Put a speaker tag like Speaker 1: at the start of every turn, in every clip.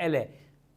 Speaker 1: LA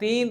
Speaker 1: 3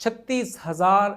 Speaker 1: 36,000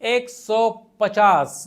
Speaker 1: 150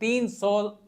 Speaker 1: 300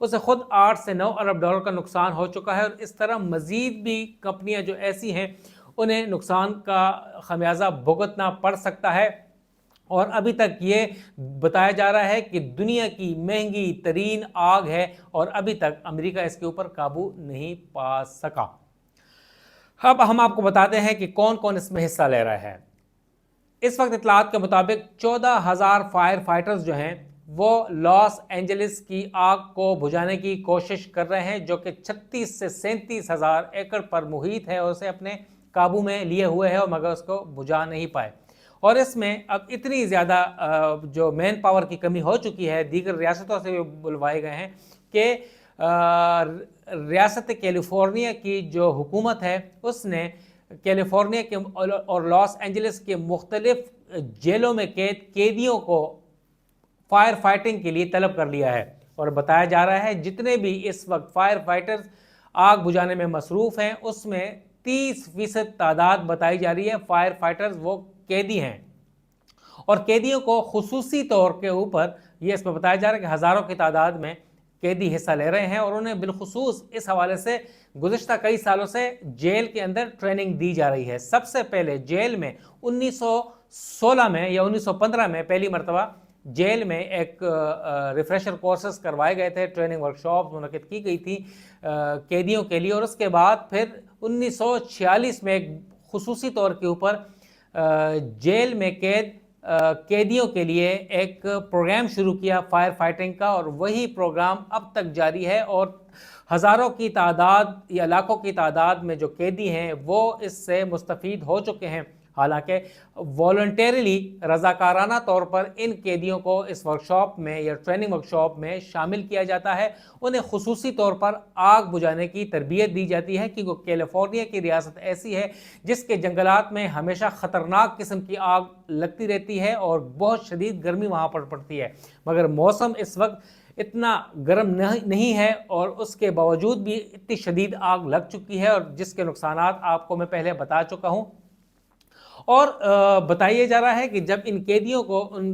Speaker 1: اسے خود 8 سے 9 ارب ڈالر کا نقصان ہو چکا ہے، اور اس طرح مزید بھی کمپنیاں جو ایسی ہیں انہیں نقصان کا خمیازہ بھگتنا پڑ سکتا ہے۔ اور ابھی تک یہ بتایا جا رہا ہے کہ دنیا کی مہنگی ترین آگ ہے، اور ابھی تک امریکہ اس کے اوپر قابو نہیں پا سکا۔ اب ہم آپ کو بتاتے ہیں کہ کون کون اس میں حصہ لے رہا ہے۔ اس وقت اطلاعات کے مطابق 14,000 فائر فائٹرز جو ہیں وہ لاس اینجلس کی آگ کو بجھانے کی کوشش کر رہے ہیں، جو کہ 36 سے 37,000 ایکڑ پر محیط ہے، اور اسے اپنے قابو میں لیے ہوئے ہے، اور مگر اس کو بجھا نہیں پائے۔ اور اس میں اب اتنی زیادہ جو مین پاور کی کمی ہو چکی ہے، دیگر ریاستوں سے بھی بلوائے گئے ہیں کہ ریاست کیلیفورنیا کی جو حکومت ہے اس نے کیلیفورنیا کے اور لاس اینجلس کے مختلف جیلوں میں قیدیوں کو فائر فائٹنگ کے لیے طلب کر لیا ہے، اور بتایا جا رہا ہے جتنے بھی اس وقت فائر فائٹرز آگ بجھانے میں مصروف ہیں اس میں 30% تعداد بتائی جا رہی ہے فائر فائٹرز وہ قیدی ہیں، اور قیدیوں کو خصوصی طور کے اوپر یہ اس میں بتایا جا رہا ہے کہ ہزاروں کی تعداد میں قیدی حصہ لے رہے ہیں، اور انہیں بالخصوص اس حوالے سے گزشتہ کئی سالوں سے جیل کے اندر ٹریننگ دی جا رہی ہے۔ سب سے پہلے جیل میں 1916 میں یا 1915 میں پہلی مرتبہ جیل میں ایک ریفریشر کورسز کروائے گئے تھے، ٹریننگ ورکشاپ منعقد کی گئی تھی قیدیوں کے لیے، اور اس کے بعد پھر 1946 میں ایک خصوصی طور کے اوپر جیل میں قیدیوں کے لیے ایک پروگرام شروع کیا فائر فائٹنگ کا، اور وہی پروگرام اب تک جاری ہے، اور ہزاروں کی تعداد یا لاکھوں کی تعداد میں جو قیدی ہیں وہ اس سے مستفید ہو چکے ہیں۔ حالانکہ والنٹیرلی رضاکارانہ طور پر ان قیدیوں کو اس ورکشاپ میں یا ٹریننگ ورکشاپ میں شامل کیا جاتا ہے، انہیں خصوصی طور پر آگ بجھانے کی تربیت دی جاتی ہے، کیونکہ کیلیفورنیا کی ریاست ایسی ہے جس کے جنگلات میں ہمیشہ خطرناک قسم کی آگ لگتی رہتی ہے، اور بہت شدید گرمی وہاں پر پڑتی ہے، مگر موسم اس وقت اتنا گرم نہیں ہے، اور اس کے باوجود بھی اتنی شدید آگ لگ چکی ہے، اور جس کے نقصانات آپ کو میں پہلے بتا چکا ہوں۔ اور بتایا جا رہا ہے کہ جب ان قیدیوں کو ان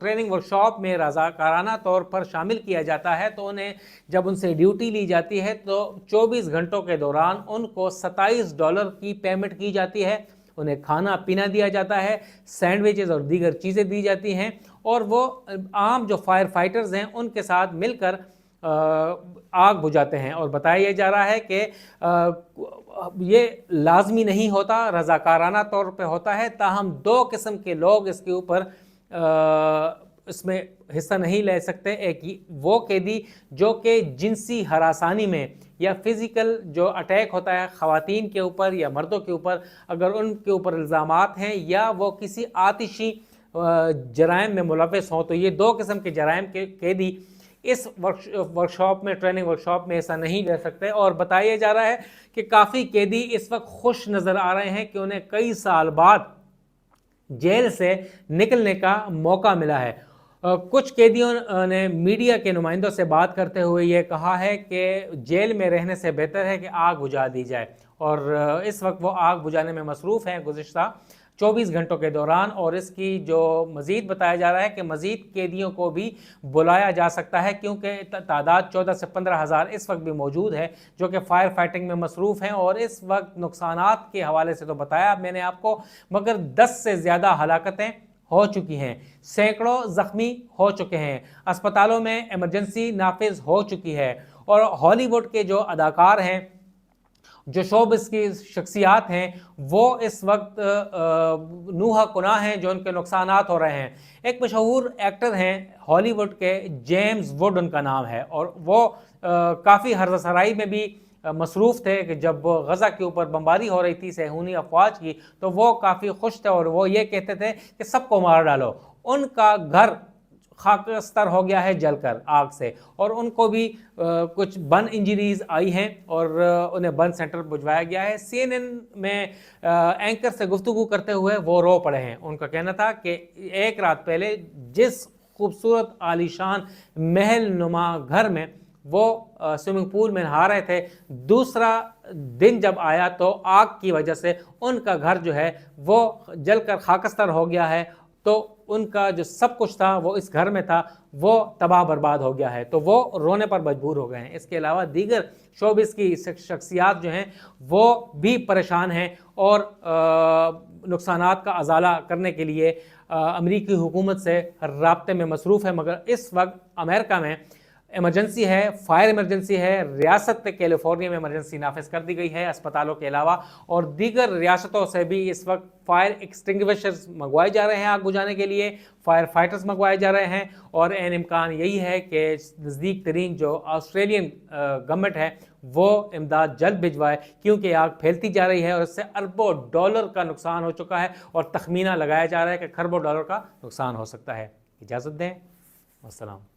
Speaker 1: ٹریننگ ورکشاپ میں رضاکارانہ طور پر شامل کیا جاتا ہے تو انہیں جب ان سے ڈیوٹی لی جاتی ہے تو 24 گھنٹوں کے دوران ان کو $27 کی پیمنٹ کی جاتی ہے، انہیں کھانا پینا دیا جاتا ہے، سینڈوچز اور دیگر چیزیں دی جاتی ہیں، اور وہ عام جو فائر فائٹرز ہیں ان کے ساتھ مل کر آگ بجھاتے ہیں۔ اور بتایا جا رہا ہے کہ یہ لازمی نہیں ہوتا، رضاکارانہ طور پہ ہوتا ہے، تاہم 2 قسم کے لوگ اس کے اوپر اس میں حصہ نہیں لے سکتے۔ ایک وہ قیدی جو کہ جنسی ہراسانی میں یا فزیکل جو اٹیک ہوتا ہے خواتین کے اوپر یا مردوں کے اوپر، اگر ان کے اوپر الزامات ہیں یا وہ کسی آتشی جرائم میں ملوث ہوں، تو یہ 2 قسم کے جرائم کے قیدی اس ورکشاپ میں ٹریننگ ورکشاپ میں ایسا نہیں لے سکتے۔ اور بتایا جا رہا ہے کہ کافی قیدی اس وقت خوش نظر آ رہے ہیں کہ انہیں کئی سال بعد جیل سے نکلنے کا موقع ملا ہے۔ کچھ قیدیوں نے میڈیا کے نمائندوں سے بات کرتے ہوئے یہ کہا ہے کہ جیل میں رہنے سے بہتر ہے کہ آگ بجھا دی جائے، اور اس وقت وہ آگ بجھانے میں مصروف ہیں گزشتہ 24 گھنٹوں کے دوران، اور اس کی جو مزید بتایا جا رہا ہے کہ مزید قیدیوں کو بھی بلایا جا سکتا ہے، کیونکہ تعداد 14 سے 15 ہزار اس وقت بھی موجود ہے جو کہ فائر فائٹنگ میں مصروف ہیں، اور اس وقت نقصانات کے حوالے سے تو بتایا میں نے آپ کو، مگر 10 سے زیادہ ہلاکتیں ہو چکی ہیں، سینکڑوں زخمی ہو چکے ہیں، اسپتالوں میں ایمرجنسی نافذ ہو چکی ہے، اور ہالی ووڈ کے جو اداکار ہیں، جو شوبز کی شخصیات ہیں، وہ اس وقت نوحہ کناں ہیں جو ان کے نقصانات ہو رہے ہیں۔ ایک مشہور ایکٹر ہیں ہالی ووڈ کے، جیمز ووڈ ان کا نام ہے، اور وہ کافی ہرزہ سرائی میں بھی مصروف تھے کہ جب غزہ کے اوپر بمباری ہو رہی تھی صہیونی افواج کی، تو وہ کافی خوش تھے اور وہ یہ کہتے تھے کہ سب کو مار ڈالو۔ ان کا گھر خاکستر ہو گیا ہے جل کر آگ سے، اور ان کو بھی کچھ برن انجریز آئی ہیں اور انہیں برن سینٹر بھجوایا گیا ہے۔ CNN میں اینکر سے گفتگو کرتے ہوئے وہ رو پڑے ہیں۔ ان کا کہنا تھا کہ ایک رات پہلے جس خوبصورت عالیشان محل نما گھر میں وہ سوئمنگ پول میں نہا رہے تھے، دوسرا دن جب آیا تو آگ کی وجہ سے ان کا گھر جو ہے وہ جل کر خاکستر ہو گیا ہے، تو ان کا جو سب کچھ تھا وہ اس گھر میں تھا وہ تباہ برباد ہو گیا ہے، تو وہ رونے پر مجبور ہو گئے ہیں۔ اس کے علاوہ دیگر شوبز کی شخصیات جو ہیں وہ بھی پریشان ہیں اور نقصانات کا ازالہ کرنے کے لیے امریکی حکومت سے رابطے میں مصروف ہے، مگر اس وقت امریکہ میں ایمرجنسی ہے، فائر ایمرجنسی ہے۔ ریاست کیلیفورنیا میں ایمرجنسی نافذ کر دی گئی ہے اسپتالوں کے علاوہ، اور دیگر ریاستوں سے بھی اس وقت فائر ایکسٹنگوشرز منگوائے جا رہے ہیں آگ بجھانے کے لیے، فائر فائٹرز منگوائے جا رہے ہیں، اور عین امکان یہی ہے کہ نزدیک ترین جو آسٹریلین گورنمنٹ ہے وہ امداد جلد بھجوائے، کیونکہ آگ پھیلتی جا رہی ہے اور اس سے اربوں ڈالر کا نقصان ہو چکا ہے، اور تخمینہ لگایا جا رہا ہے کہ کھربوں ڈالر کا نقصان ہو سکتا ہے۔ اجازت دیں، والسلام۔